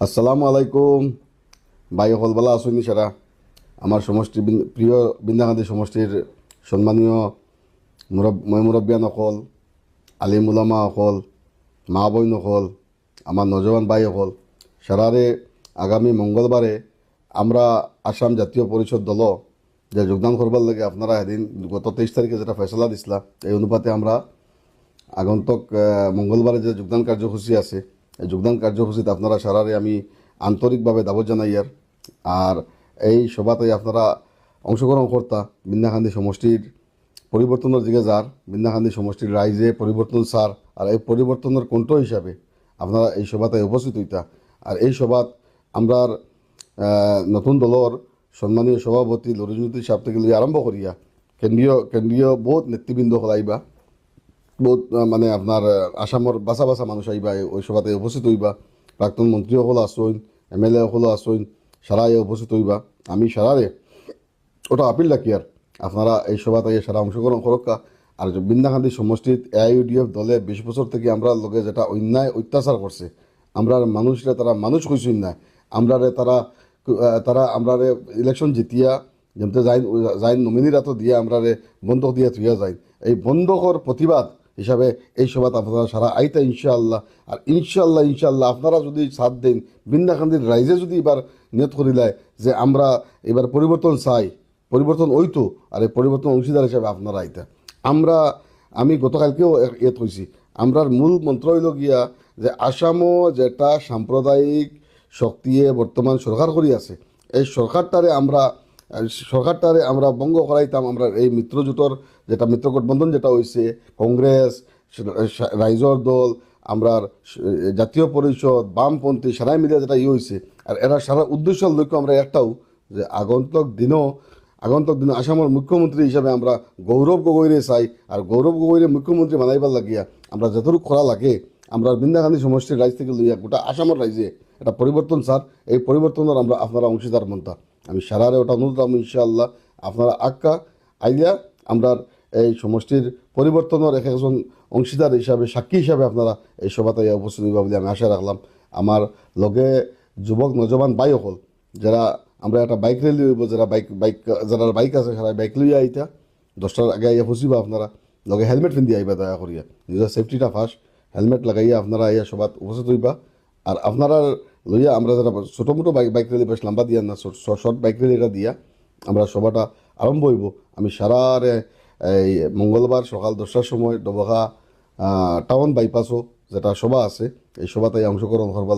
আসসালামু আলাইকুম ভাই হল বলা আসুনি সারা আমার সমষ্টি প্রিয় বিন্দাকান্দি সমষ্টির সম্মানীয় মুরব্বিয়ান অকল আলিম উলামা অকল মা বইন অকল আমার নজওয়ান ভাই অকল সারারে আগামী মঙ্গলবারে আমরা আসাম জাতীয় পরিষদ দল যে যোগদান করবার লাগে আপনারা এদিন গত 23 তারিখে যেটা ফয়সলা দিছিলা এই অনুপাতে আমরা আগন্তুক মঙ্গলবারে যে যোগদান কার্যসূচী আছে এই যোগদান কার্যসূচীতে আপনারা সারারে আমি আন্তরিকভাবে দাবত জানাই আর এই সভাতে আপনারা অংশগ্রহণ কর্তা বিন্দাকান্দি সমষ্টির পরিবর্তনের দিকে যার বিন্দাকান্দি সমষ্টির রাইজে পরিবর্তন সার আর এই পরিবর্তনের কণ্ঠ হিসাবে আপনারা এই সভাতে উপস্থিত হইতা আর এই সভাত আমরা নতুন দলর সম্মানীয় সভাপতি লরিজুদ্দিন সাহেব থেকে আরম্ভ করিয়া কেন্দ্রীয় বহুত নেতৃবৃন্দ হলাইবা বহুত মানে আপনার আসামর বাসা বাসা মানুষ আইবা ওই সভাতে উপস্থিত হইবা প্রাক্তন মন্ত্রী সকল আসইন MLA সকল আসইন সারাই উপস্থিত হইবা আমি সারারে ওটা আপিল রাখি আর আপনারা এই সভাতে সারা অংশগ্রহণ করক্কা আর বিন্দাকান্দি সমষ্টিত AIUDF দলে 20 বছর থেকে আমরা লোকে যেটা অন্যায় অত্যাচার করছে আমরা মানুষরা তারা মানুষ কইসুন না আমরারে তারা আমরারে ইলেকশন জিতিয়া যেমতে যাই নমিনিরা তো দিয়ে আমরারে বন্ধক দিয়ে থুইয়া যায় এই বন্ধকর প্রতিবাদ হিসাবে এই সভাত আপনারা সারা আইতা ইনশাআল্লাহ আর ইনশাআল্লাহ আপনারা যদি সাথ দেন বিন্দাকান্দির রাইজে যদি এবার নিয়ত করিলায় যে আমরা এবার পরিবর্তন চাই পরিবর্তন হইতো আর এই পরিবর্তন অংশীদার হিসাবে আপনারা আইতা আমি গতকালকেও এত হয়েছি আমরার মূল মন্ত্র হইল গিয়া যে আসামও যেটা সাম্প্রদায়িক শক্তিয়ে বর্তমান সরকার করি আছে এই সরকারটারে আমরা ভঙ্গ করাইতাম আমরা এই মিত্রজোটর যেটা মিত্রগঠবন্ধন যেটা হয়েছে কংগ্রেস রাইজর দল আমরার জাতীয় পরিষদ বামপন্থী সারাই মিলিয়া যেটা হয়েছে আর এরা সারা উদ্দেশ্য লক্ষ্য আমরা একটাও যে আগন্তুক দিনও আসামের মুখ্যমন্ত্রী হিসাবে আমরা গৌরব গগৈরে চাই আর গৌরব গগৈরে মুখ্যমন্ত্রী বানাইবার লাগিয়া আমরা যতটুকু করা লাগে আমরা বিন্দাকান্দি সমষ্টির রাইজ থেকে লইয়া গোটা আসামের রাইজে এটা পরিবর্তন স্যার এই পরিবর্তনের আপনারা অংশীদার মনতা আমি সারারে ওটা অনুরোধ আমি ইনশাআল্লাহ আপনারা আক্কা আইয়া আমরা এই সমষ্টির পরিবর্তনের একজন অংশীদার হিসাবে সাক্ষী হিসাবে আপনারা এই সভাতে উপস্থিত হইবা বলে আমি আশা রাখলাম আমার লগে যুবক নজওয়ান ভাই হল যারা আমরা একটা বাইক র্যালি হইব যারা যারা বাইক আছে সারা বাইক লইয়া আইতা 10টার আগে আইয়া ফুসিবা আপনারা লগে হেলমেট পিন্ধি আইবা দয়া করিয়া নিজের সেফটিটা ফার্স্ট হেলমেট লাগাইয়া আপনারা আইয়া সভাত উপস্থিত হইবা আর আপনারা লইয়া আমরা যারা ছোটো মোটো বাইক র্যালি বেশ লম্বা দিয়া না শর্ট বাইক র্যালিটা দিয়া আমরা সভাটা আরম্ভ হইব আমি সারারে এই মঙ্গলবার সকাল 10টার সময় ডবঘা টাউন বাইপাসও যেটা সভা আছে এই সভাতে অংশগ্রহণ করবার